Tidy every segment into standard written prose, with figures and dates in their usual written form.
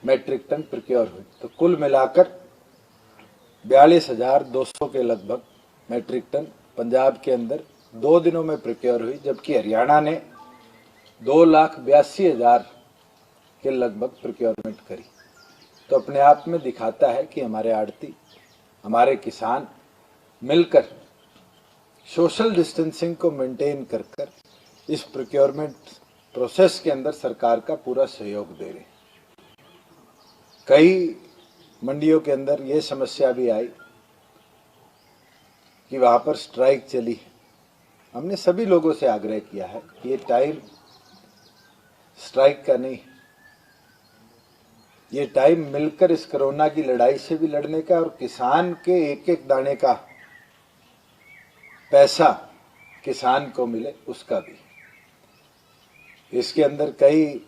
Metric ton procure हुई। तो कुल मिलाकर 42,200 के लगभग मेट्रिक टन पंजाब के अंदर 2 दिनों में प्रोक्योर हुई, जबकि हरियाणा ने 2,82,000 के लगभग प्रोक्योरमेंट करी। तो अपने आप में दिखाता है कि हमारे आड़ती, हमारे किसान मिलकर सोशल डिस्टेंसिंग को मेंटेन कर इस प्रोक्योरमेंट प्रोसेस के अंदर सरकार का पूरा सहयोग दे रहे हैं। कई मंडियों के अंदर ये समस्या भी आई कि वहां पर स्ट्राइक चली है। हमने सभी लोगों से आग्रह किया है कि ये टाइम स्ट्राइक का नहीं, ये टाइम मिलकर इस कोरोना की लड़ाई से भी लड़ने का और किसान के एक एक दाने का पैसा किसान को मिले उसका भी। इसके अंदर कई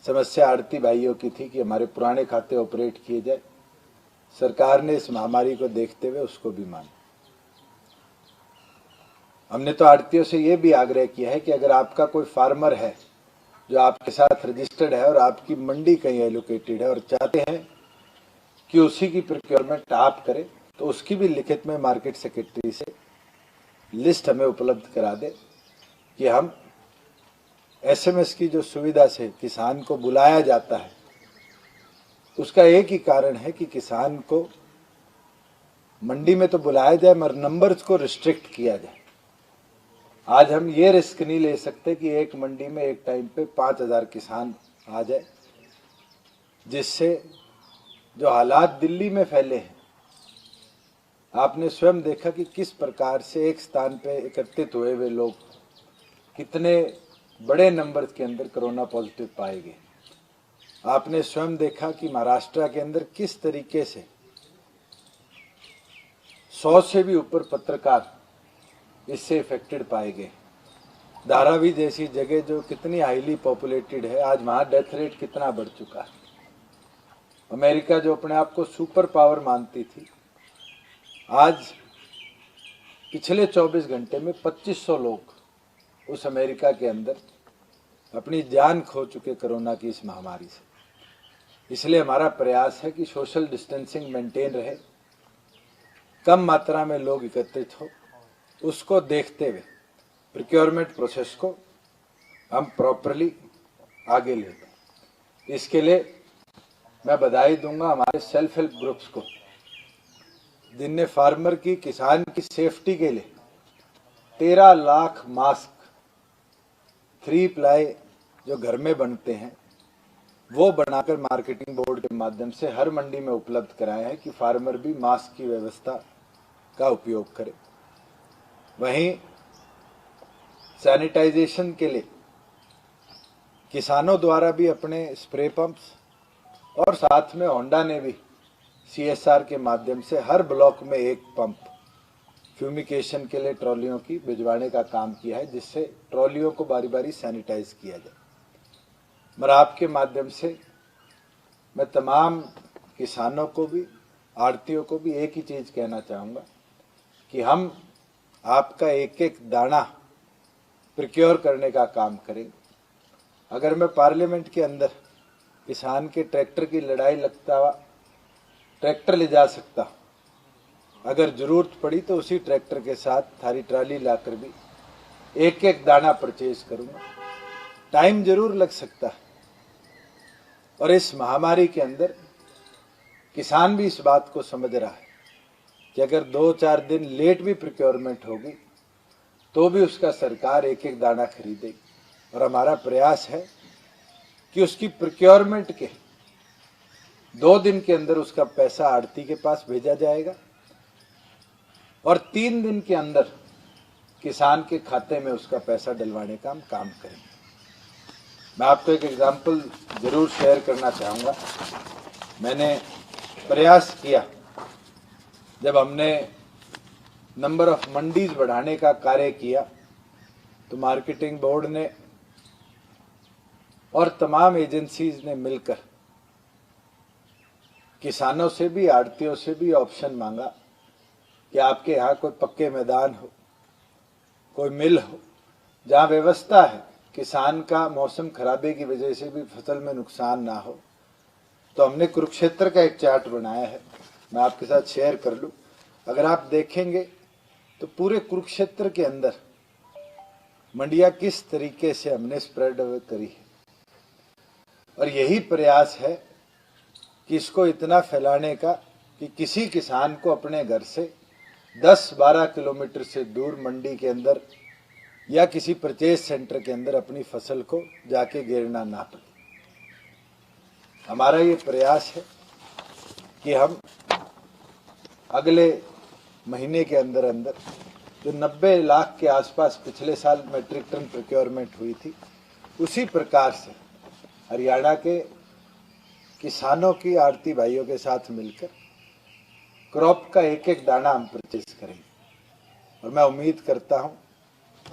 समस्या आड़ती भाइयों की थी कि हमारे पुराने खाते ऑपरेट किए जाए। सरकार ने इस महामारी को देखते हुए उसको भी माना। हमने तो आड़तियों से यह भी आग्रह किया है कि अगर आपका कोई फार्मर है जो आपके साथ रजिस्टर्ड है और आपकी मंडी कहीं एलोकेटेड है और चाहते हैं कि उसी की प्रोक्योरमेंट आप करें, तो उसकी भी लिखित में मार्केट सेक्रेटरी से लिस्ट हमें उपलब्ध करा दे कि हम एसएमएस की जो सुविधा से किसान को बुलाया जाता है, उसका एक ही कारण है कि किसान को मंडी में तो बुलाया जाए मगर नंबर्स को रिस्ट्रिक्ट किया जाए। आज हम ये रिस्क नहीं ले सकते कि एक मंडी में एक टाइम पे 5,000 किसान आ जाए, जिससे जो हालात दिल्ली में फैले हैं, आपने स्वयं देखा कि किस प्रकार से एक स्थान पे एकत्रित हुए हुए लोग कितने बड़े नंबर के अंदर कोरोना पॉजिटिव पाए गए। आपने स्वयं देखा कि महाराष्ट्र के अंदर किस तरीके से 100 से भी ऊपर पत्रकार इससे इफेक्टेड पाए गए। धारावी जैसी जगह जो कितनी हाईली पॉपुलेटेड है, आज वहां डेथ रेट कितना बढ़ चुका है। अमेरिका जो अपने आप को सुपर पावर मानती थी, आज पिछले 24 घंटे में 2500 लोग उस अमेरिका के अंदर अपनी जान खो चुके कोरोना की इस महामारी से। इसलिए हमारा प्रयास है कि सोशल डिस्टेंसिंग मेंटेन रहे, कम मात्रा में लोग एकत्रित हो, उसको देखते हुए प्रोक्योरमेंट प्रोसेस को हम प्रॉपरली आगे ले जाएं। इसके लिए मैं बधाई दूंगा हमारे सेल्फ हेल्प ग्रुप्स को, जिनने फार्मर की, किसान की सेफ्टी के लिए 13 लाख मास्क 3 प्लाई जो घर में बनते हैं वो बनाकर मार्केटिंग बोर्ड के माध्यम से हर मंडी में उपलब्ध कराए हैं कि फार्मर भी मास्क की व्यवस्था का उपयोग करे। वहीं सैनिटाइजेशन के लिए किसानों द्वारा भी अपने स्प्रे पंप्स और साथ में होंडा ने भी सीएसआर के माध्यम से हर ब्लॉक में एक पंप फ्यूमिकेशन के लिए ट्रॉलियों की भिजवाने का काम किया है, जिससे ट्रॉलियों को बारी बारी सैनिटाइज किया जाए। मगर आपके माध्यम से मैं तमाम किसानों को भी, आड़तियों को भी एक ही चीज कहना चाहूँगा कि हम आपका एक एक दाना प्रोक्योर करने का काम करेंगे। अगर मैं पार्लियामेंट के अंदर किसान के ट्रैक्टर की लड़ाई लगता हुआ ट्रैक्टर ले जा सकता, अगर जरूरत पड़ी तो उसी ट्रैक्टर के साथ थारी ट्राली लाकर भी एक एक दाना परचेज करूंगा। टाइम जरूर लग सकता है और इस महामारी के अंदर किसान भी इस बात को समझ रहा है कि अगर 2-4 दिन लेट भी प्रोक्योरमेंट होगी तो भी उसका सरकार एक एक दाना खरीदेगी। और हमारा प्रयास है कि उसकी प्रोक्योरमेंट के 2 दिन के अंदर उसका पैसा आड़ती के पास भेजा जाएगा और 3 दिन के अंदर किसान के खाते में उसका पैसा डलवाने का हम काम करेंगे। मैं आपको एक एग्जाम्पल जरूर शेयर करना चाहूँगा। मैंने प्रयास किया, जब हमने नंबर ऑफ मंडीज बढ़ाने का कार्य किया तो मार्केटिंग बोर्ड ने और तमाम एजेंसीज ने मिलकर किसानों से भी, आड़तियों से भी ऑप्शन मांगा कि आपके यहाँ कोई पक्के मैदान हो, कोई मिल हो, जहाँ व्यवस्था है किसान का मौसम खराबे की वजह से भी फसल में नुकसान ना हो, तो हमने कुरुक्षेत्र का एक चार्ट बनाया है, मैं आपके साथ शेयर कर लूं। अगर आप देखेंगे तो पूरे कुरुक्षेत्र के अंदर मंडियां किस तरीके से हमने स्प्रेड अवे करी है, और यही प्रयास है कि इसको इतना फैलाने का कि किसी किसान को अपने घर से 10-12 किलोमीटर से दूर मंडी के अंदर या किसी परचेज सेंटर के अंदर अपनी फसल को जाके गिरना ना पड़े। हमारा ये प्रयास है कि हम अगले महीने के अंदर अंदर जो 90 लाख के आसपास पिछले साल मेट्रिक टन प्रोक्योरमेंट हुई थी, उसी प्रकार से हरियाणा के किसानों की आड़ती भाइयों के साथ मिलकर क्रॉप का एक एक दाना हम परचेज करेंगे। और मैं उम्मीद करता हूं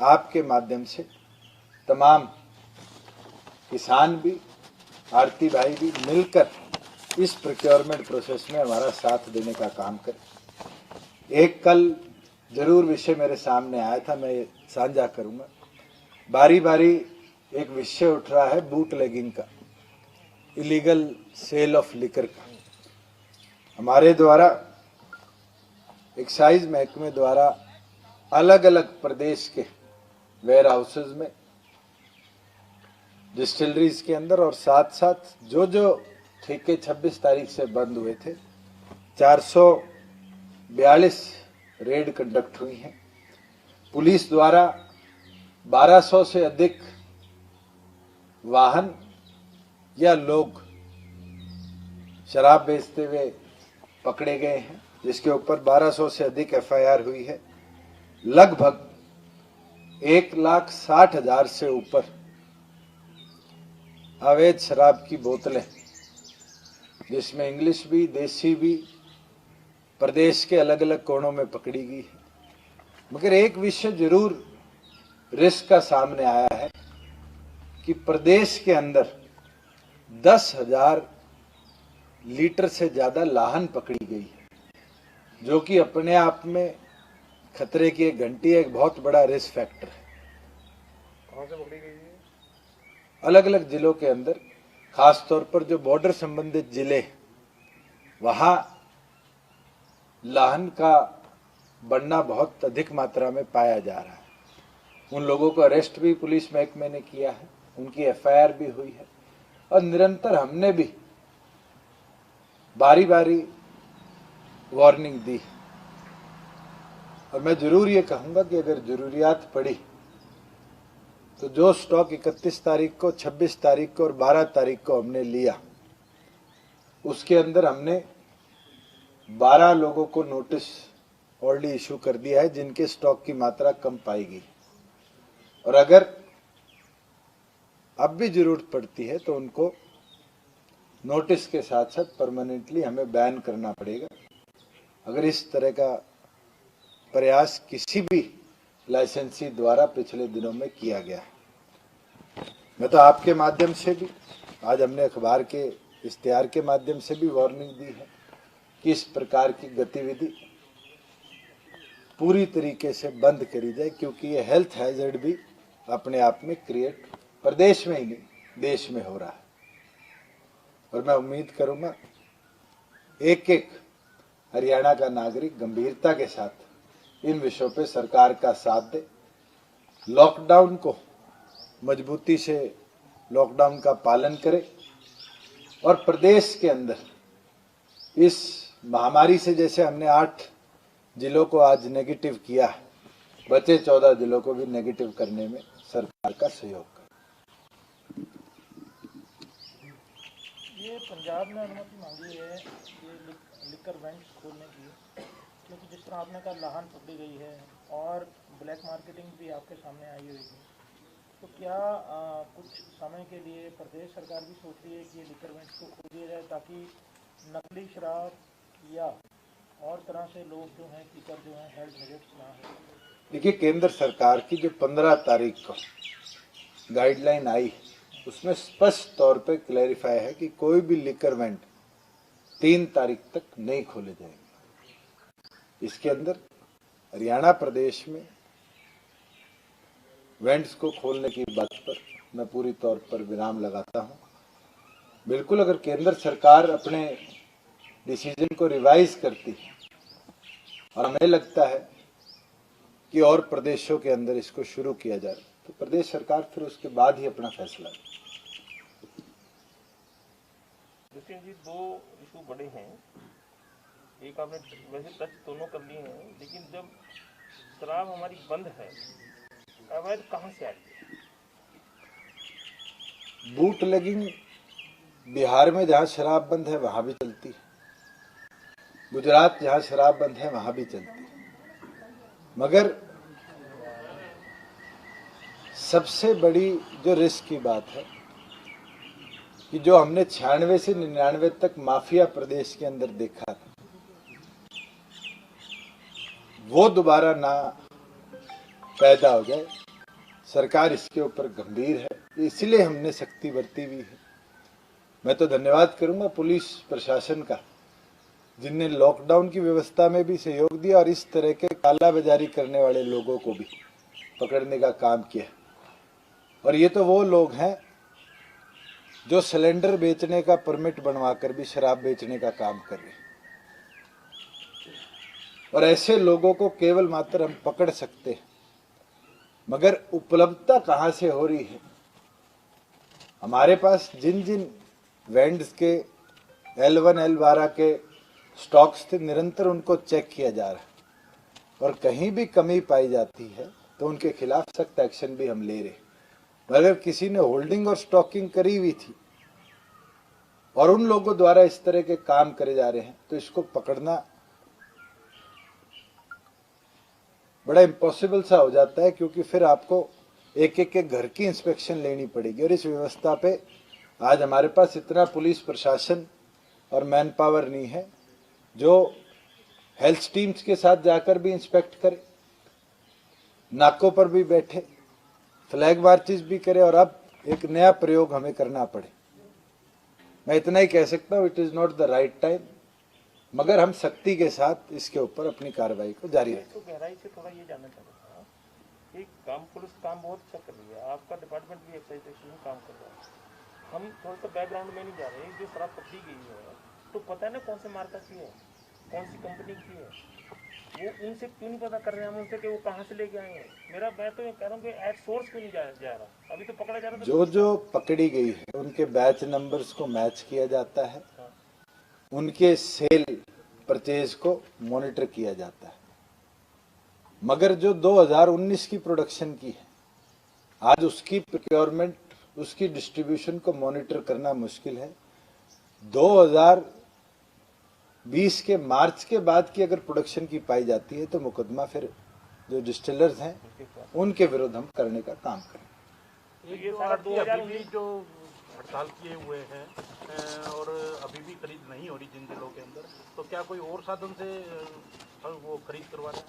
आपके माध्यम से तमाम किसान भी, आड़ती भाई भी मिलकर इस प्रोक्योरमेंट प्रोसेस में हमारा साथ देने का काम करें। एक कल जरूर विषय मेरे सामने आया था, मैं साझा करूंगा। बारी बारी एक विषय उठ रहा है बूट लेगिंग का, इलीगल सेल ऑफ लिकर का। हमारे द्वारा एक्साइज महकमे द्वारा अलग अलग प्रदेश के वेयर हाउसेज में, डिस्टिलरीज के अंदर, और साथ साथ जो जो ठेके 26 तारीख से बंद हुए थे, 442 रेड कंडक्ट हुई हैं। पुलिस द्वारा 1200 से अधिक वाहन या लोग शराब बेचते हुए पकड़े गए हैं, जिसके ऊपर 1200 से अधिक एफआईआर हुई है। लगभग 1,60,000 से ऊपर अवैध शराब की बोतलें, जिसमें इंग्लिश भी देसी भी प्रदेश के अलग अलग कोनों में पकड़ी गई है। मगर एक विषय जरूर रिस्क का सामने आया है कि प्रदेश के अंदर 10,000 लीटर से ज्यादा लाहन पकड़ी गई है, जो कि अपने आप में खतरे की एक घंटी है, एक बहुत बड़ा रिस्क फैक्टर है। कहां से पकड़ी गई है? अलग अलग जिलों के अंदर, खासतौर पर जो बॉर्डर संबंधित जिले, वहां लाहन का बढ़ना बहुत अधिक मात्रा में पाया जा रहा है। उन लोगों को अरेस्ट भी पुलिस महकमे ने किया है, उनकी एफआईआर भी हुई है, और निरंतर हमने भी बारी बारी वार्निंग दी। और मैं जरूर ये कहूंगा कि अगर जरूरियात पड़ी तो जो स्टॉक 31 तारीख को, 26 तारीख को और 12 तारीख को हमने लिया, उसके अंदर हमने 12 लोगों को नोटिस ऑलरेडी इशू कर दिया है, जिनके स्टॉक की मात्रा कम पाई गई। और अगर अब भी जरूरत पड़ती है तो उनको नोटिस के साथ साथ परमानेंटली हमें बैन करना पड़ेगा, अगर इस तरह का प्रयास किसी भी लाइसेंसी द्वारा पिछले दिनों में किया गया है। मैं तो आपके माध्यम से भी, आज हमने अखबार के इश्तिहार के माध्यम से भी वार्निंग दी है कि इस प्रकार की गतिविधि पूरी तरीके से बंद करी जाए, क्योंकि ये हेल्थ हैजर्ड भी अपने आप में क्रिएट प्रदेश में ही नहीं देश में हो रहा है। और मैं उम्मीद करूंगा एक एक हरियाणा का नागरिक गंभीरता के साथ इन विषयों पे सरकार का साथ दे, लॉकडाउन को मजबूती से लॉकडाउन का पालन करे, और प्रदेश के अंदर इस महामारी से, जैसे हमने 8 जिलों को आज नेगेटिव किया है, बचे 14 जिलों को भी नेगेटिव करने में सरकार का सहयोग करे। ये पंजाब ने अनुमति मांगी है ये लिकर वेंट्स खोलने की, क्योंकि जिस तरह आपने कहा लाहन पकड़ी गई है और ब्लैक मार्केटिंग भी आपके सामने आई हुई है, तो क्या कुछ समय के लिए प्रदेश सरकार भी सोच रही है कि ये लिकर वेंट्स को खोल दिया जाए, ताकि नकली शराब या और तरह से लोग जो हैं पीकर जो हैं हेल्थ हैजर्ड्स ना हो? देखिए, केंद्र सरकार की जो 15 तारीख को गाइडलाइन आई, उसमें स्पष्ट तौर पे क्लैरिफाई है कि कोई भी लिकर वेंट 3 तारीख तक नहीं खोले जाएंगे। इसके अंदर हरियाणा प्रदेश में वेंट्स को खोलने की बात पर मैं पूरी तौर पर विराम लगाता हूं। बिल्कुल अगर केंद्र सरकार अपने डिसीजन को रिवाइज करती और हमें लगता है कि और प्रदेशों के अंदर इसको शुरू किया जाए तो प्रदेश सरकार फिर उसके बाद ही अपना फैसला ले। नितिन जी, दो इशू बड़े हैं। एक आपने वैसे टच दोनों कर लिए हैं, लेकिन जब शराब हमारी बंद है, अवैध कहाँ से आती है? बूट लेगिंग बिहार में जहां शराब बंद है वहां भी चलती है, गुजरात जहां शराब बंद है वहां भी चलती है। मगर सबसे बड़ी जो रिस्क की बात है कि जो हमने 96 से 99 तक माफिया प्रदेश के अंदर देखा था वो दोबारा ना पैदा हो जाए। सरकार इसके ऊपर गंभीर है, इसलिए हमने सख्ती बरती हुई है। मैं तो धन्यवाद करूंगा पुलिस प्रशासन का, जिनने लॉकडाउन की व्यवस्था में भी सहयोग दिया और इस तरह के काला बाजारी करने वाले लोगों को भी पकड़ने का काम किया। और ये तो वो लोग हैं जो सिलेंडर बेचने का परमिट बनवाकर भी शराब बेचने का काम कर रहे हैं। और ऐसे लोगों को केवल मात्र हम पकड़ सकते हैं, मगर उपलब्धता कहां से हो रही है? हमारे पास जिन जिन वेंड्स के L1 L12 के स्टॉक्स थे, निरंतर उनको चेक किया जा रहा है और कहीं भी कमी पाई जाती है तो उनके खिलाफ सख्त एक्शन भी हम ले रहे हैं। अगर किसी ने होल्डिंग और स्टॉकिंग करी हुई थी और उन लोगों द्वारा इस तरह के काम करे जा रहे हैं तो इसको पकड़ना बड़ा इम्पॉसिबल सा हो जाता है, क्योंकि फिर आपको एक एक के घर की इंस्पेक्शन लेनी पड़ेगी। और इस व्यवस्था पे आज हमारे पास इतना पुलिस प्रशासन और मैन पावर नहीं है जो हेल्थ टीम्स के साथ जाकर भी इंस्पेक्ट करे, नाकों पर भी बैठे, फ्लैग मार्चेस भी करे। और अब एक नया प्रयोग हमें करना पड़े। मैं इतना ही कह सकता हूँ, it is not the right time, मगर हम सख्ती के साथ इसके ऊपर अपनी कार्रवाई को जारी रखें। तो गहराई से थोड़ा ये जानना चाहता था कि काम पुलिस काम बहुत अच्छा कर रही है, आपका डिपार्टमेंट भी एक्साइटेशन में काम कर रहा है। हम थोड़ा सा बैकग्राउंड में नहीं जा रहे, जो शराब पकड़ी गई है तो पता है ना कौन से मार्का की है, कौन सी कंपनी की है, वो उनसे क्यों नहीं पता कर रहे हैं हम उनसे कि वो कहाँ से लेके आए हैं? मैं तो ये कह रहा हूँ कि एट सोर्स क्यों नहीं जा रहा? अभी तो पकड़ा जा रहा था। जो पकड़ी गई है उनके बैच नंबर्स को मैच किया जाता है, उनके सेल परचेज को मॉनिटर किया जाता है। मगर जो 2019 की प्रोडक्शन की है, आज उसकी प्रोक्योरमेंट, उसकी डिस्ट्रीब्यूशन को मॉनिटर करना मुश्किल है। 2020 के मार्च के बाद की अगर प्रोडक्शन की पाई जाती है तो मुकदमा फिर जो डिस्टिलर्स हैं उनके विरुद्ध हम करने का काम करें। ये सारा अभी भी जो हड़ताल किए हुए हैं और अभी भी खरीद नहीं हो रही जिन जिलों के अंदर, तो क्या कोई और साधन से वो खरीद करवा रहे हैं?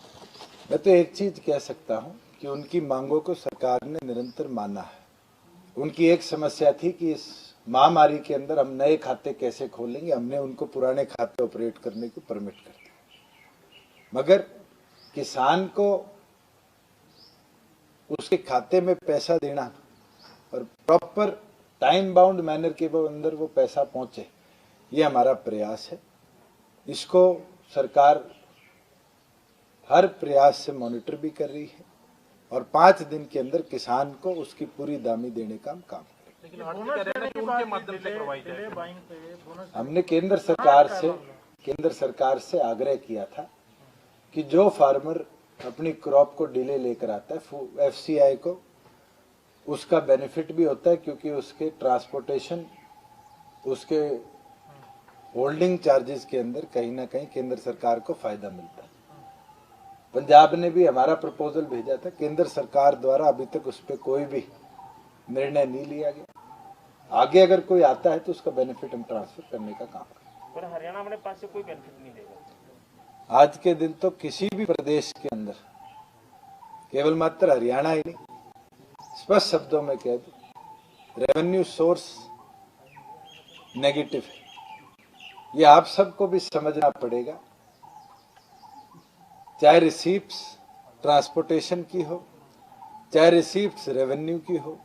मैं तो एक चीज कह सकता हूं कि उनकी मांगों को सरकार ने निरंतर माना है। उनकी एक समस्या थी कि इस महामारी के अंदर हम नए खाते कैसे खोलेंगे, हमने उनको पुराने खाते ऑपरेट करने को परमिट कर दिया। मगर किसान को उसके खाते में पैसा देना और प्रॉपर टाइम बाउंड मैनर के अंदर वो पैसा पहुंचे, ये हमारा प्रयास है। इसको सरकार हर प्रयास से मॉनिटर भी कर रही है और 5 दिन के अंदर किसान को उसकी पूरी दामी देने का हम काम करें। लेकिन उनके माध्यम से करवाई जाए। हमने केंद्र सरकार से आग्रह किया था कि जो फार्मर अपनी क्रॉप को डिले लेकर आता है, FCI को उसका बेनिफिट भी होता है, क्योंकि उसके ट्रांसपोर्टेशन, उसके होल्डिंग चार्जेस के अंदर कहीं ना कहीं केंद्र सरकार को फायदा मिलता है। पंजाब ने भी हमारा प्रपोजल भेजा था, केंद्र सरकार द्वारा अभी तक उस पर कोई भी निर्णय नहीं लिया गया। आगे अगर कोई आता है तो उसका बेनिफिट हम ट्रांसफर करने का काम करें। पर हरियाणा अपने पास से कोई बेनिफिट नहीं देगा आज के दिन तो किसी भी प्रदेश के अंदर, केवल मात्र हरियाणा ही नहीं, स्पष्ट शब्दों में कह दो, रेवेन्यू सोर्स नेगेटिव है। ये आप सबको भी समझना पड़ेगा, चाहे रिसीप्ट्स ट्रांसपोर्टेशन की हो, चाहे रिसीप्ट्स रेवेन्यू की हो,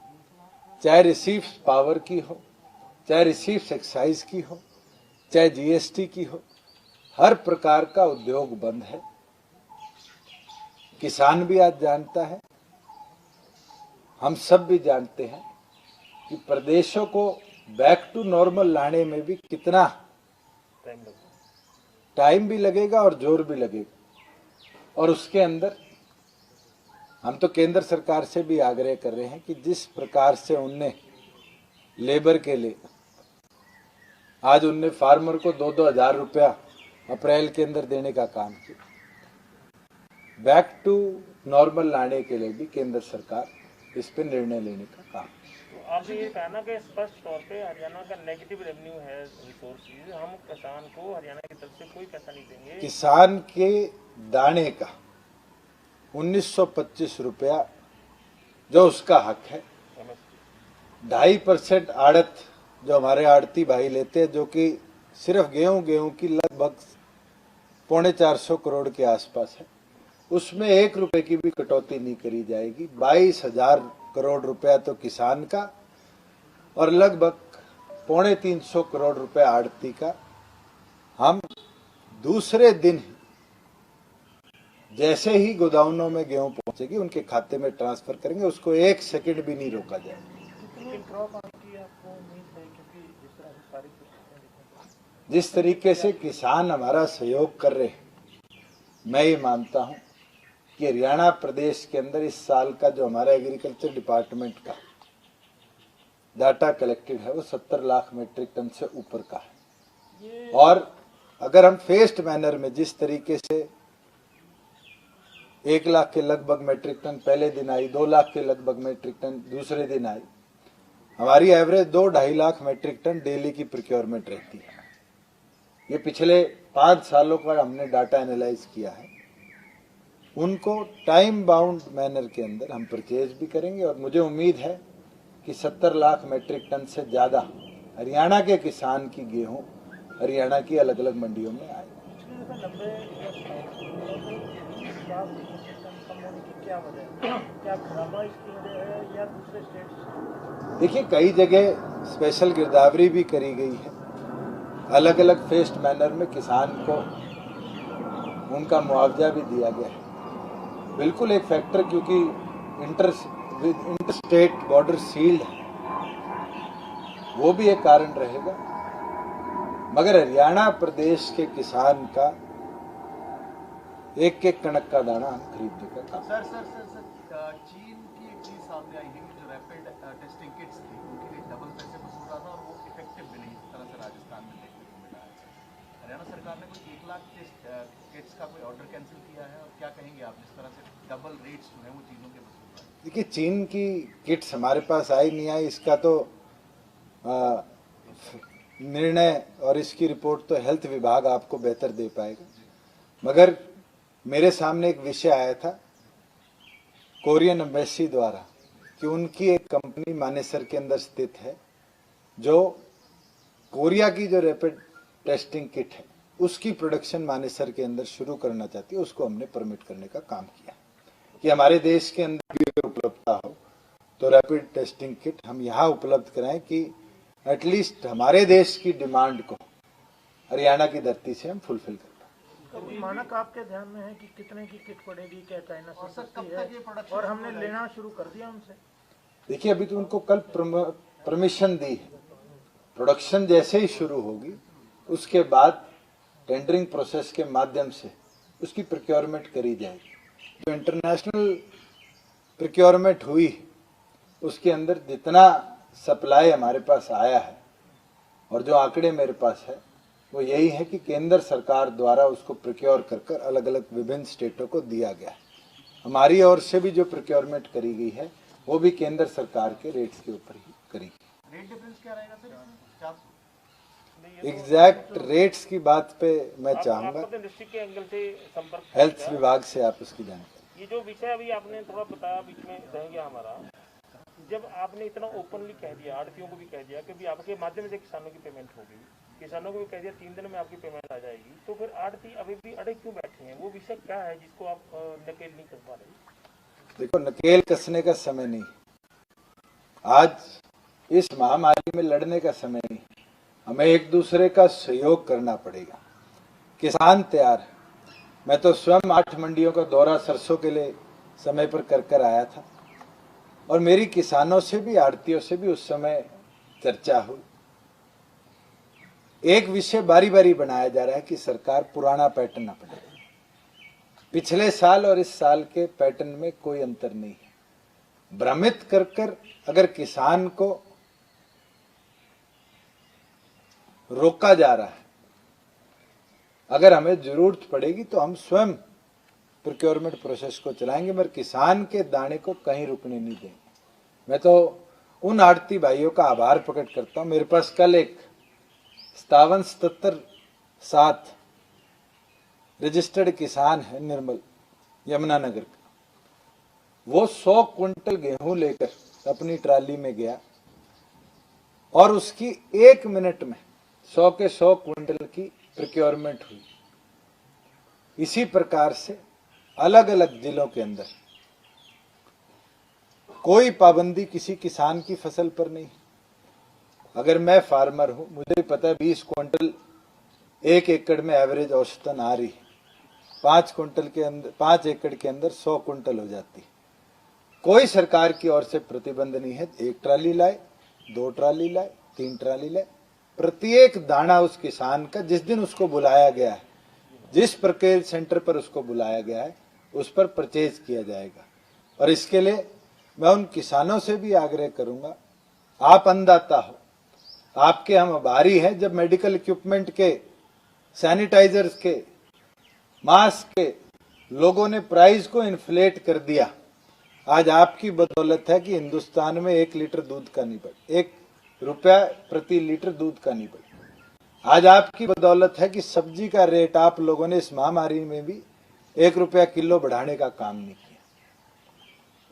चाहे रिसीप्ट्स पावर की हो, चाहे रिसीव्स एक्साइज की हो, चाहे जीएसटी की हो, हर प्रकार का उद्योग बंद है। किसान भी आज जानता है, हम सब भी जानते हैं कि प्रदेशों को बैक टू नॉर्मल लाने में भी कितना टाइम भी लगेगा और जोर भी लगेगा। और उसके अंदर हम तो केंद्र सरकार से भी आग्रह कर रहे हैं कि जिस प्रकार से उनने लेबर के लिए आज उनने फार्मर को 2-2 हजार रुपया अप्रैल के अंदर देने का काम किया, बैक टू नॉर्मल लाने के लिए भी केंद्र सरकार इस पे निर्णय लेने का काम। तो आपने ये कहा ना कि स्पष्ट तौर पे हरियाणा का नेगेटिव रेवेन्यू है रिसोर्सेज, हम किसान को हरियाणा की तरफ से कोई पैसा नहीं देंगे। किसान के दाने का 1925 रुपया जो उसका हक है, 2.5% आड़त जो हमारे आड़ती भाई लेते हैं, जो कि सिर्फ गेहूं की लगभग 450 करोड़ के आसपास है, उसमें 1 रुपए की भी कटौती नहीं करी जाएगी। 22,000 करोड़ रुपया तो किसान का और लगभग 350 करोड़ रुपए आड़ती का हम दूसरे दिन जैसे ही गोदामों में गेहूं पहुंचेगी उनके खाते में ट्रांसफर करेंगे, उसको 1 सेकंड भी नहीं रोका जाएगा। कितनी क्रॉप आने की आपको उम्मीद है, क्योंकि जिस तरह से सारी परिस्थितियां दिख जिस तरीके से किसान हमारा सहयोग कर रहे हैं, मैं ये मानता हूं कि हरियाणा प्रदेश के अंदर इस साल का जो हमारा एग्रीकल्चर डिपार्टमेंट का डाटा कलेक्टेड है वो 70 लाख मीट्रिक टन से ऊपर का है। और अगर हम फेस्ड मैनर में जिस तरीके से 1 लाख के लगभग मीट्रिक टन पहले दिन आई, 2 लाख के लगभग मीट्रिक टन दूसरे दिन आई, हमारी average 2-2.5 lakh metric ton daily की प्रोक्योरमेंट रहती है। ये पिछले 5 सालों का हमने डाटा एनालाइज किया है। उनको टाइम बाउंड मैनर के अंदर हम परचेज भी करेंगे और मुझे उम्मीद है कि 70 लाख मीट्रिक टन से ज्यादा हरियाणा के किसान की गेहूं हरियाणा की अलग अलग मंडियों में आए। क्या वजह है? क्या ड्रामा इसकी वजह है या दूसरे स्टेट्स? देखिए, कई जगह स्पेशल गिरदावरी भी करी गई है, अलग अलग फेस्ड मैनर में किसान को उनका मुआवजा भी दिया गया है। बिल्कुल एक फैक्टर, क्योंकि इंटर स्टेट बॉर्डर सील्ड है, वो भी एक कारण रहेगा। मगर हरियाणा प्रदेश के किसान का एक कणक का दाना हम खरीदने का काम। सर चीन की एक चीज सामने आई है कि जो रैपिड टेस्टिंग किट्स थी उनके लिए डबल पैसे वसूल रहा था और वो इफेक्टिव भी नहीं, इस तरह से राजस्थान में देखने को मिला है। हरियाणा सरकार ने कोई 1 लाख टेस्ट किट्स का कोई ऑर्डर कैंसिल किया है, और क्या कहेंगे आप जिस तरह से डबल रेट्स जो है वो चीजों के वसूल रहे हैं? देखिए, चीन की किट्स हमारे पास आई नहीं आई, इसका तो निर्णय और इसकी रिपोर्ट तो हेल्थ विभाग आपको बेहतर दे पाएगा। मगर मेरे सामने एक विषय आया था कोरियन एम्बेसी द्वारा कि उनकी एक कंपनी मानेसर के अंदर स्थित है जो कोरिया की जो रैपिड टेस्टिंग किट है उसकी प्रोडक्शन मानेसर के अंदर शुरू करना चाहती है। उसको हमने परमिट करने का काम किया कि हमारे देश के अंदर भी अगर उपलब्धता हो तो रैपिड टेस्टिंग किट हम यहाँ उपलब्ध कराएं कि एटलीस्ट हमारे देश की डिमांड को हरियाणा की धरती से हम फुलफिल कर पाए। मानक आपके ध्यान में है कि कितने की किट पड़ेगी, क्या चाइना से सस्ती है, और हमने लेना शुरू कर दिया उनसे? देखिए, अभी तो उनको कल परमिशन दी है, प्रोडक्शन जैसे ही शुरू होगी उसके बाद टेंडरिंग प्रोसेस के माध्यम से उसकी प्रोक्योरमेंट करी जाएगी। जो इंटरनेशनल प्रोक्योरमेंट हुई उसके अंदर जितना सप्लाई हमारे पास आया है और जो आंकड़े मेरे पास है वो यही है कि केंद्र सरकार द्वारा उसको प्रोक्योर कर अलग अलग विभिन्न स्टेटों को दिया गया है। हमारी ओर से भी जो प्रोक्योरमेंट करी गई है वो भी केंद्र सरकार के रेट्स के ऊपर ही करी गई। रेट डिफरेंस क्या रहेगा सर? एग्जैक्ट रेट्स की बात पे मैं चाहूंगा डिस्ट्रिक्ट के एंगल से संपर्क हेल्थ विभाग से आप उसकी जानकारी। ये जो विषय अभी आपने थोड़ा बताया बीच में रह गया हमारा, जब आपने इतना ओपनली कह दिया, आड़तियों को भी कह दिया कि भी आपके माध्यम से किसानों की पेमेंट होगी, किसानों को भी कह दिया 3 दिन में आपकी पेमेंट आ जाएगी, तो फिर आड़ती अभी भी अड़े क्यों बैठे हैं? वो विषय क्या है जिसको आप नकेल नहीं कर पा रहे? देखो, नकेल कसने का समय नहीं। आज इस महामारी में लड़ने का समय नहीं, हमें एक दूसरे का सहयोग करना पड़ेगा। किसान तैयार है। मैं तो स्वयं 8 मंडियों का दौरा सरसों के लिए समय पर कर आया था और मेरी किसानों से भी, आड़तियों से भी उस समय चर्चा हुई। एक विषय बारी बारी बनाया जा रहा है कि सरकार पुराना पैटर्न अपनाए। पिछले साल और इस साल के पैटर्न में कोई अंतर नहीं है। भ्रमित कर अगर किसान को रोका जा रहा है, अगर हमें जरूरत पड़ेगी तो हम स्वयं प्रोक्योरमेंट प्रोसेस को चलाएंगे, मगर किसान के दाने को कहीं रुकने नहीं देंगे। मैं तो उन आड़ती भाइयों का आभार प्रकट करता हूं। मेरे पास कल एक 57-77 रजिस्टर्ड किसान है निर्मल यमुनानगर का, वो 100 क्विंटल गेहूं लेकर अपनी ट्राली में गया और उसकी 1 मिनट में 100 के 100 क्विंटल की प्रोक्योरमेंट हुई। इसी प्रकार से अलग अलग जिलों के अंदर कोई पाबंदी किसी किसान की फसल पर नहीं। अगर मैं फार्मर हूं, मुझे पता है 20 क्विंटल 1 एकड़ में एवरेज औसतन आ रही है, 5 एकड़ के अंदर 100 क्विंटल हो जाती है। कोई सरकार की ओर से प्रतिबंध नहीं है। 1 ट्राली लाए, 2 ट्राली लाए, 3 ट्राली लाए, प्रत्येक दाना उस किसान का जिस दिन उसको बुलाया गया है, जिस प्रक्रिया सेंटर पर उसको बुलाया गया है, उस पर परचेज किया जाएगा। और इसके लिए मैं उन किसानों से भी आग्रह करूंगा, आप अन्नदाता हो, आपके हम आभारी हैं। जब मेडिकल इक्विपमेंट के, सैनिटाइजर्स के, मास्क के लोगों ने प्राइस को इन्फ्लेट कर दिया, आज आपकी बदौलत है कि हिंदुस्तान में 1 लीटर दूध का नहीं बढ़, 1 रुपया प्रति लीटर दूध का नहीं बढ़। आज आपकी बदौलत है कि सब्जी का रेट आप लोगों ने इस महामारी में भी 1 रुपया किलो बढ़ाने का काम नहीं किया।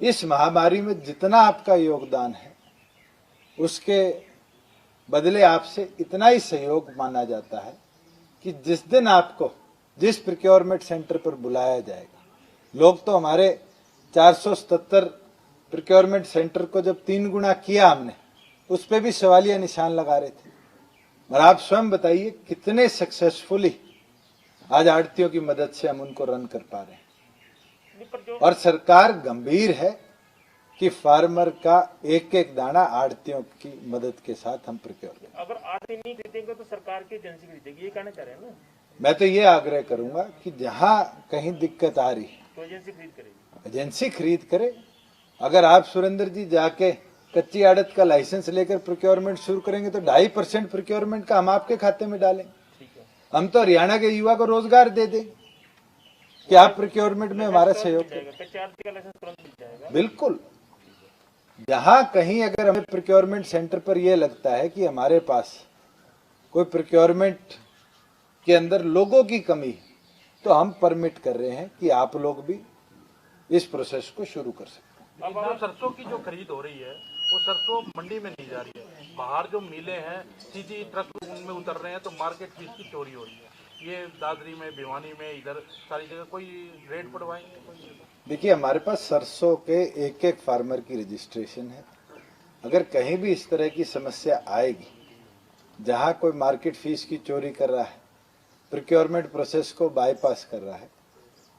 इस महामारी में जितना आपका योगदान है, उसके बदले आपसे इतना ही सहयोग माना जाता है कि जिस दिन आपको जिस प्रोक्योरमेंट सेंटर पर बुलाया जाएगा, लोग तो हमारे 477 प्रोक्योरमेंट सेंटर को जब 3 गुना किया हमने, उस पर भी सवालिया निशान लगा रहे थे। और आप स्वयं बताइए कितने सक्सेसफुली आज आड़तियों की मदद से हम उनको रन कर पा रहे हैं। और सरकार गंभीर है कि फार्मर का एक एक दाना आड़तियों की मदद के साथ हम प्रोक्योर करें। अगर आड़ती नहीं खरीदेंगे तो सरकार की एजेंसी खरीदेगी, ये कहना चाह रहे हैं ना। मैं तो ये आग्रह करूंगा कि जहां कहीं दिक्कत आ रही है तो एजेंसी खरीद करेगी, एजेंसी खरीद करे। अगर आप सुरेंद्र जी जाके कच्ची आड़त का लाइसेंस लेकर प्रोक्योरमेंट शुरू करेंगे तो 2.5% प्रोक्योरमेंट का हम आपके खाते में डालें। हम तो हरियाणा के युवा को रोजगार दे दें कि आप प्रोक्योरमेंट में हमारा सहयोग करें। बिल्कुल, जहां कहीं अगर हमें प्रोक्योरमेंट सेंटर पर यह लगता है कि हमारे पास कोई प्रोक्योरमेंट के अंदर लोगों की कमी है, तो हम परमिट कर रहे हैं कि आप लोग भी इस प्रोसेस को शुरू कर सकते हैं। अब जो सरसों की जो खरीद हो रही है, वो सरसों मंडी में नहीं जा रही है, बाहर जो मिले हैं सीधी ट्रक उनमें उतर रहे हैं, तो मार्केट फीस की चोरी हो रही है। ये दादरी में, भिवानी में, इधर सारी जगह कोई रेट पड़वाएंगे कोई? देखिए, हमारे पास सरसों के एक एक फार्मर की रजिस्ट्रेशन है। अगर कहीं भी इस तरह की समस्या आएगी जहां कोई मार्केट फीस की चोरी कर रहा है, प्रोक्योरमेंट प्रोसेस को बाईपास कर रहा है,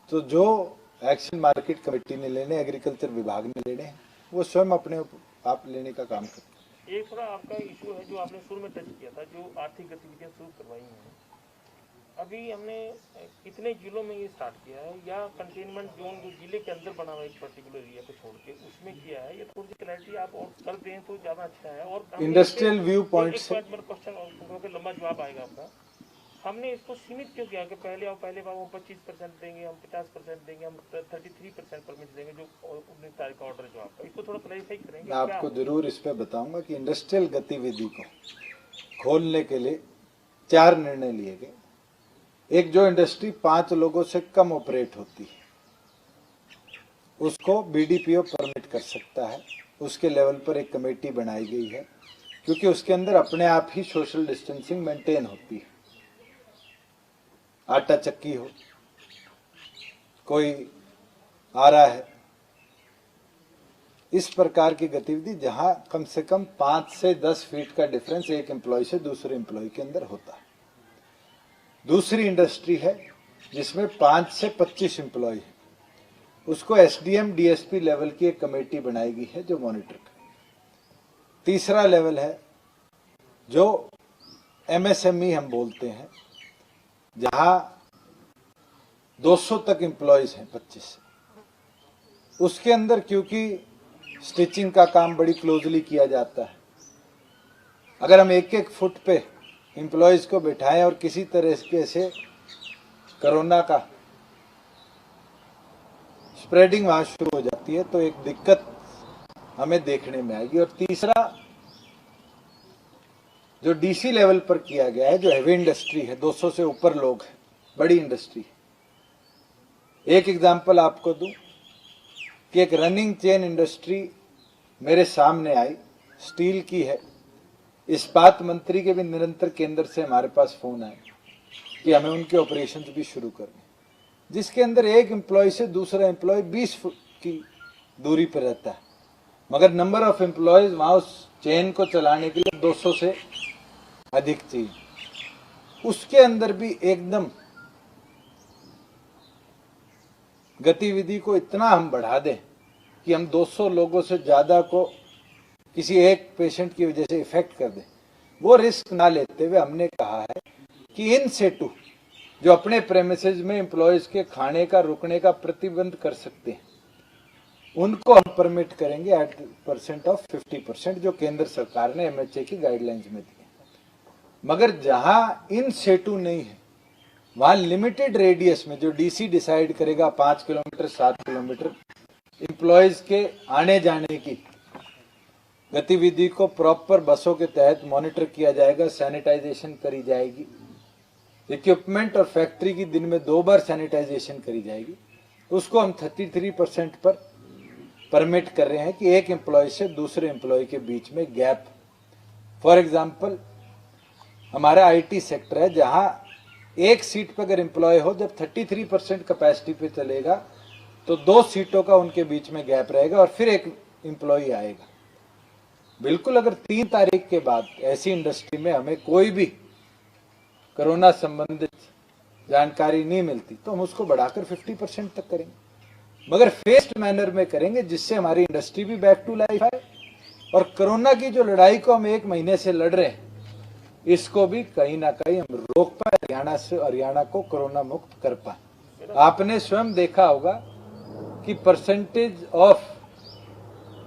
तो जो एक्शन मार्केट कमेटी ने लेने, एग्रीकल्चर विभाग ने लेने हैं, वो स्वयं अपने आप लेने का काम करते हैं। एक थोड़ा आपका इशू है जो आपने शुरू में टच किया था, जो आर्थिक गतिविधियां शुरू करवाई हैं। अभी हमने कितने जिलों में ये स्टार्ट किया है, या कंटेनमेंट जोन जो जिले के अंदर बना हुआ एक पर्टिकुलर एरिया को छोड़ के उसमें किया है? ये थोड़ी सी क्लैरिटी आप और कर दें तो ज्यादा अच्छा है। और इंडस्ट्रियल व्यू पॉइंट से क्वेश्चन लंबा जवाब आएगा आपका। हमने इसको सीमित क्यों किया कि पहले बार वो 25% देंगे, हम 50% देंगे, हम 33% परमिट देंगे, जो 19 तारीख का ऑर्डर जो आपका, इसको थोड़ा क्लैरिफाई करेंगे। मैं आपको जरूर इस पे बताऊंगा कि इंडस्ट्रियल गतिविधि को खोलने के लिए 4 निर्णय लिए गए। एक, जो इंडस्ट्री 5 लोगों से कम ऑपरेट होती है उसको बीडीपीओ परमिट कर सकता है। उसके लेवल पर एक कमेटी बनाई गई है, क्योंकि उसके अंदर अपने आप ही सोशल डिस्टेंसिंग मेंटेन होती है। आटा चक्की हो, कोई आ रहा है, इस प्रकार की गतिविधि जहां कम से कम 5 से 10 फीट का डिफरेंस एक एम्प्लॉय से दूसरे एम्प्लॉय के अंदर होता है। दूसरी इंडस्ट्री है जिसमें 5 से 25 एम्प्लॉय है, उसको एसडीएम डीएसपी लेवल की एक कमेटी बनाई गई है जो मॉनिटर करेगी। तीसरा लेवल है जो एमएसएमई हम बोलते हैं, जहां 200 तक एम्प्लॉयज हैं 25 से। उसके अंदर क्योंकि स्टिचिंग का काम बड़ी क्लोजली किया जाता है, अगर हम एक एक फुट पे एम्प्लॉयज को बिठाएं और किसी तरह से कोरोना का स्प्रेडिंग वहां शुरू हो जाती है तो एक दिक्कत हमें देखने में आएगी। और तीसरा जो डीसी लेवल पर किया गया है, जो हेवी इंडस्ट्री है, 200 से ऊपर लोग हैं, बड़ी इंडस्ट्री। एक एग्जांपल आपको दूं कि एक रनिंग चेन इंडस्ट्री मेरे सामने आई, स्टील की है। इस्पात मंत्री के भी निरंतर केंद्र से हमारे पास फोन आए कि हमें उनके ऑपरेशंस भी शुरू करने, जिसके अंदर एक एम्प्लॉय से दूसरा एम्प्लॉय 20 फुट की दूरी पर रहता है, मगर नंबर ऑफ एम्प्लॉयज वहां उस चेन को चलाने के लिए 200 से अधिक चाहिए। उसके अंदर भी एकदम गतिविधि को इतना हम बढ़ा दें कि हम 200 लोगों से ज्यादा को किसी एक पेशेंट की वजह से इफेक्ट कर दें, वो रिस्क ना लेते हुए हमने कहा है कि इन सेटू जो अपने प्रेमिसेस में एम्प्लॉयज के खाने का रुकने का प्रतिबंध कर सकते हैं, उनको हम परमिट करेंगे एट % ऑफ 50%, जो केंद्र सरकार ने एमएचए की गाइडलाइंस में दी है। मगर जहां इन सेटू नहीं है, वहां लिमिटेड रेडियस में जो डीसी डिसाइड करेगा 5 किलोमीटर 7 किलोमीटर, एम्प्लॉयज के आने जाने की गतिविधि को प्रॉपर बसों के तहत मॉनिटर किया जाएगा, सैनिटाइजेशन करी जाएगी, इक्विपमेंट और फैक्ट्री की दिन में 2 बार सैनिटाइजेशन करी जाएगी। उसको हम 33% पर परमिट कर रहे हैं कि एक एम्प्लॉय से दूसरे एम्प्लॉय के बीच में गैप। फॉर एग्जांपल हमारा आईटी सेक्टर है, जहां एक सीट पर अगर एम्प्लॉय हो, जब 33% कैपेसिटी पे चलेगा तो 2 सीटों का उनके बीच में गैप रहेगा और फिर एक एम्प्लॉय आएगा। बिल्कुल अगर 3 तारीख के बाद ऐसी इंडस्ट्री में हमें कोई भी कोरोना संबंधित जानकारी नहीं मिलती तो हम उसको बढ़ाकर 50% तक करेंगे, मगर फेस्ड मैनर में करेंगे, जिससे हमारी इंडस्ट्री भी बैक टू लाइफ आए और कोरोना की जो लड़ाई को हम 1 महीने से लड़ रहे हैं, इसको भी कहीं ना कहीं हम रोक पाए, हरियाणा को कोरोना मुक्त कर पाए। आपने स्वयं देखा होगा कि percentage of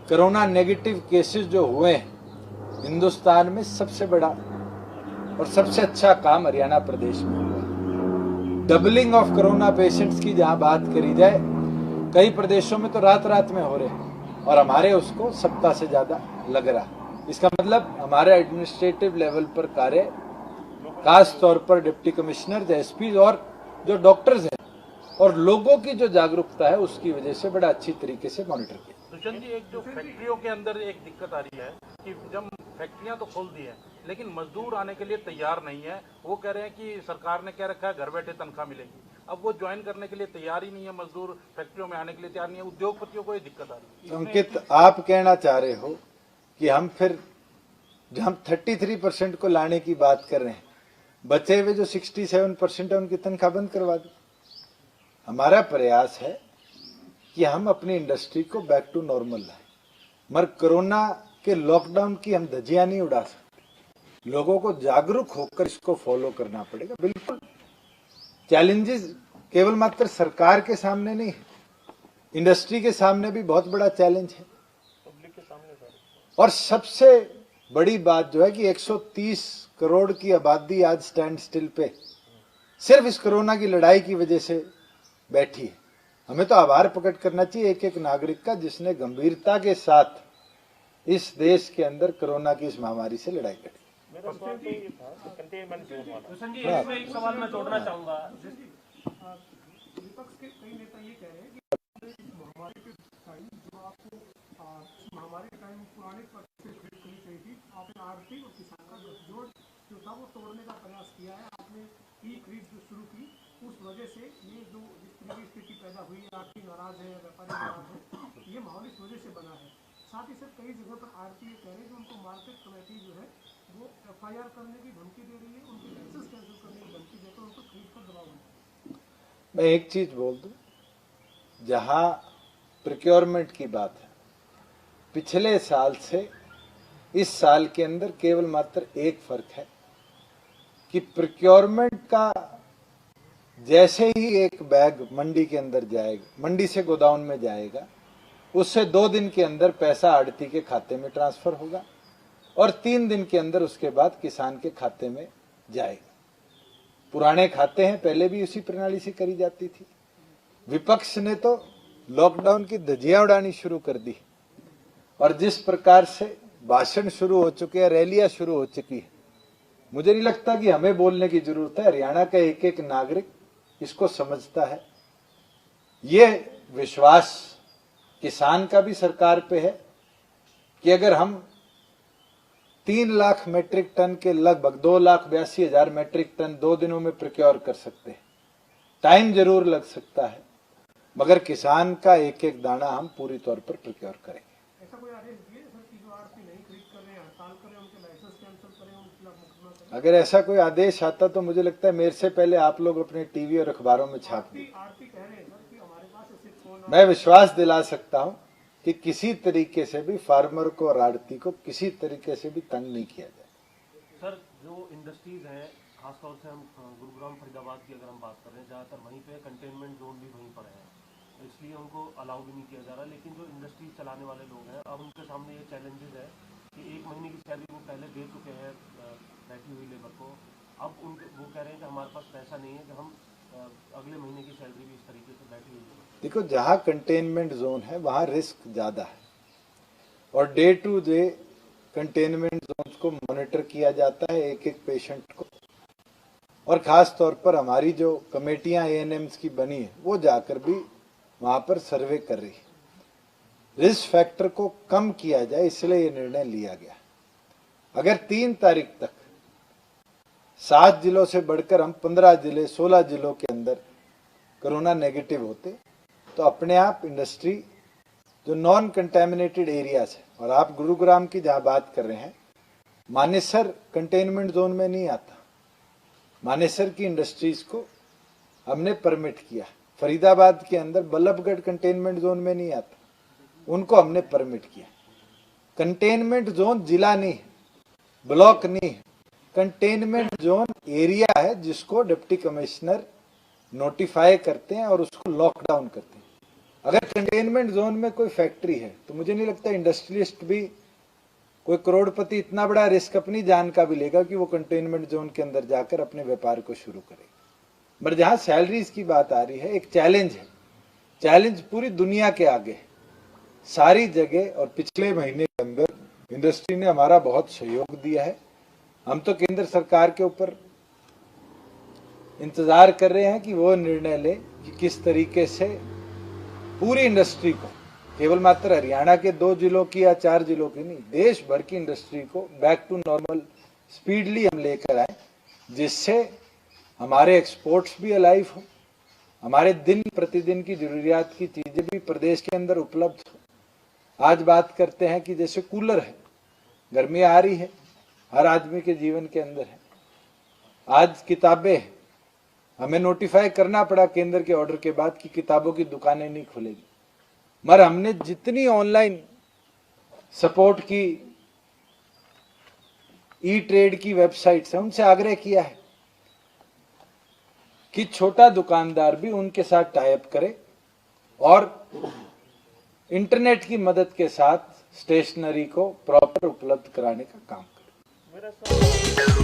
corona negative cases जो हुए हैं हिंदुस्तान में, सबसे बड़ा और सबसे अच्छा काम हरियाणा प्रदेश में हुआ। डबलिंग ऑफ कोरोना पेशेंट्स की जहां बात करी जाए, कई प्रदेशों में तो रात रात में हो रहे हैं और हमारे उसको सप्ताह से ज्यादा लग रहा। इसका मतलब हमारे एडमिनिस्ट्रेटिव लेवल पर कार्य, खास तौर पर डिप्टी कमिश्नर, एसपी और जो डॉक्टर्स हैं और लोगों की जो जागरूकता है, उसकी वजह से बड़ा अच्छी तरीके से मॉनिटर किया। दुष्यंत जी, एक जो फैक्ट्रियों के अंदर एक दिक्कत आ रही है कि जब फैक्ट्रियां तो खोल दी हैं लेकिन मजदूर आने के लिए तैयार नहीं है। वो कह रहे हैं कि सरकार ने कह रखा है घर बैठे तनख्वाह मिलेगी, अब वो ज्वाइन करने के लिए तैयार ही नहीं है, मजदूर फैक्ट्रियों में आने के लिए तैयार नहीं है। उद्योगपतियों को ये दिक्कत आ रही है। अंकित, आप कहना चाह रहे हो कि हम फिर जब हम 33% को लाने की बात कर रहे हैं, बचे हुए जो 67% है उनकी तनख्वाह बंद करवा दो। हमारा प्रयास है कि हम अपनी इंडस्ट्री को बैक टू नॉर्मल लाएं, मगर कोरोना के लॉकडाउन की हम धज्जियां नहीं उड़ा सकते। लोगों को जागरूक होकर इसको फॉलो करना पड़ेगा। बिल्कुल चैलेंजेस केवल मात्र सरकार के सामने नहीं है, इंडस्ट्री के सामने भी बहुत बड़ा चैलेंज है। पब्लिक के सामने और सबसे बड़ी बात जो है कि 130 करोड़ की आबादी आज स्टैंड स्टिल पे सिर्फ इस कोरोना की लड़ाई की वजह से बैठी है। हमें तो आभार प्रकट करना चाहिए एक एक नागरिक का, जिसने गंभीरता के साथ इस देश के अंदर कोरोना की इस महामारी से लड़ाई लड़ी। मेरा सवाल तो ये था कि कंटेनमेंट जोन वाला। दुष्यंत जी, इसमें एक सवाल मैं जोड़ना चाहूंगा। विपक्ष के कई नेता ये कह रहे हैं कि महामारी के टाइम जो आपको महामारी के टाइम पुराने पक्ष से खरीद करनी चाहिए थी, आपने आरती और किसान का गठजोड़ जो था वो तोड़ने का प्रयास किया है। आपने ई खरीद जो शुरू की, उस वजह से ये जो जिस तरह की स्थिति पैदा हुई है, आर्थिक नाराज है, व्यापारी नाराज है, ये माहौल इस वजह से बना है। साथ ही सर कई जगह पर आरती ये कह रहे हैं कि उनको मार्केट कमेटी जो है वो FIR करने की धमकी दे रही है, उनकी लाइसेंस कैंसिल करने की धमकी देकर उनको खरीद पर दबाव बनाया। मैं एक चीज बोल दूं, जहां प्रोक्योरमेंट की बात है, पिछले साल से इस साल के अंदर केवल मात्र एक फर्क है कि प्रोक्योरमेंट का जैसे ही एक बैग मंडी के अंदर जाएगा, मंडी से गोदाउन में जाएगा, उससे 2 दिन के अंदर पैसा आड़ती के खाते में ट्रांसफर होगा और 3 दिन के अंदर उसके बाद किसान के खाते में जाएगा। पुराने खाते हैं, पहले भी उसी प्रणाली से करी जाती थी। विपक्ष ने तो लॉकडाउन की धज्जियां उड़ानी शुरू कर दी और जिस प्रकार से भाषण शुरू हो चुके हैं, रैलियां शुरू हो चुकी है, मुझे नहीं लगता कि हमें बोलने की जरूरत है। हरियाणा का एक एक नागरिक इसको समझता है। ये विश्वास किसान का भी सरकार पे है कि अगर हम 3 लाख मेट्रिक टन के लगभग 2,82,000 मेट्रिक टन 2 दिनों में प्रोक्योर कर सकते हैं। टाइम जरूर लग सकता है, मगर किसान का एक एक दाना हम पूरी तौर पर प्रोक्योर करेंगे। ऐसा कोई आदेश दिए सर कि जो आरती नहीं खरीद कर रहे हैं, हड़ताल करें, उनके लाइसेंस कैंसिल करें, उनके खिलाफ मुकदमा करें? अगर ऐसा कोई आदेश आता तो मुझे लगता है मेरे से पहले आप लोग अपने टीवी और अखबारों में छाप दें। आरती कह रहे हैं सर कि हमारे पास ऐसे फोन मैं विश्वास दिला सकता हूं कि किसी तरीके से भी फार्मर को और आड़ती को किसी तरीके से भी तंग नहीं किया जाए। सर, जो इंडस्ट्रीज हैं, खासतौर से हम गुरुग्राम फरीदाबाद की अगर हम बात कर रहे हैं, ज़्यादातर वहीं पे कंटेनमेंट जोन भी वहीं पर है, इसलिए उनको अलाउ भी नहीं किया जा रहा। लेकिन जो इंडस्ट्रीज चलाने वाले लोग हैं, अब उनके सामने ये चैलेंजेस है कि 1 महीने की सैलरी वो पहले दे चुके हैं बैठी हुई लेबर को। अब वो कह रहे हैं कि हमारे पास पैसा नहीं है कि हम अगले महीने की सैलरी भी इस तरीके से बैठी हुई है। देखो, जहां कंटेनमेंट जोन है वहां रिस्क ज्यादा है और day to day containment zone को मॉनिटर किया जाता है एक एक पेशेंट को, और खास तौर पर हमारी जो कमेटियां ANMs की बनी है वो जाकर भी वहां पर सर्वे कर रही है। रिस्क फैक्टर को कम किया जाए, इसलिए ये निर्णय लिया गया। अगर 3 तारीख तक 7 जिलों से बढ़कर हम 15 जिले 16 जिलों के अंदर कोरोना नेगेटिव होते तो अपने आप इंडस्ट्री जो नॉन कंटेमिनेटेड एरियाज है, और आप गुरुग्राम की जहां बात कर रहे हैं, मानेसर कंटेनमेंट जोन में नहीं आता। मानेसर की इंडस्ट्रीज को हमने परमिट किया। फरीदाबाद के अंदर बल्लभगढ़ कंटेनमेंट जोन में नहीं आता, उनको हमने परमिट किया। कंटेनमेंट जोन जिला नहीं है, ब्लॉक नहीं है, कंटेनमेंट जोन एरिया है जिसको डिप्टी कमिश्नर नोटिफाई करते हैं और उसको लॉकडाउन करते हैं। अगर कंटेनमेंट जोन में कोई फैक्ट्री है तो मुझे नहीं लगता इंडस्ट्रियलिस्ट भी, कोई करोड़पति इतना बड़ा रिस्क अपनी जान का भी लेगा कि वो कंटेनमेंट जोन के अंदर जाकर अपने व्यापार को शुरू करेगा। पर जहां सैलरीज की बात आ रही है, एक चैलेंज है। चैलेंज पूरी दुनिया के आगे है, सारी जगह, और पिछले महीने के अंदर इंडस्ट्री ने हमारा बहुत सहयोग दिया है। हम तो केंद्र सरकार के ऊपर इंतजार कर रहे हैं कि वो निर्णय ले कि किस तरीके से पूरी इंडस्ट्री को, केवल मात्र हरियाणा के 2 जिलों की या 4 जिलों की नहीं, देश भर की इंडस्ट्री को बैक टू नॉर्मल स्पीडली हम लेकर आए, जिससे हमारे एक्सपोर्ट्स भी अलाइव हो, हमारे दिन प्रतिदिन की जरूरियात की चीजें भी प्रदेश के अंदर उपलब्ध हो। आज बात करते हैं कि जैसे कूलर है, गर्मी आ रही है, हर आदमी के जीवन के अंदर है। आज किताबें, हमें नोटिफाई करना पड़ा केंद्र के ऑर्डर के बाद कि किताबों की दुकानें नहीं खुलेगी, मगर हमने जितनी ऑनलाइन सपोर्ट की ई-ट्रेड की वेबसाइट से उनसे आग्रह किया है कि छोटा दुकानदार भी उनके साथ टाई अप करे और इंटरनेट की मदद के साथ स्टेशनरी को प्रॉपर उपलब्ध कराने का काम करे। मेरा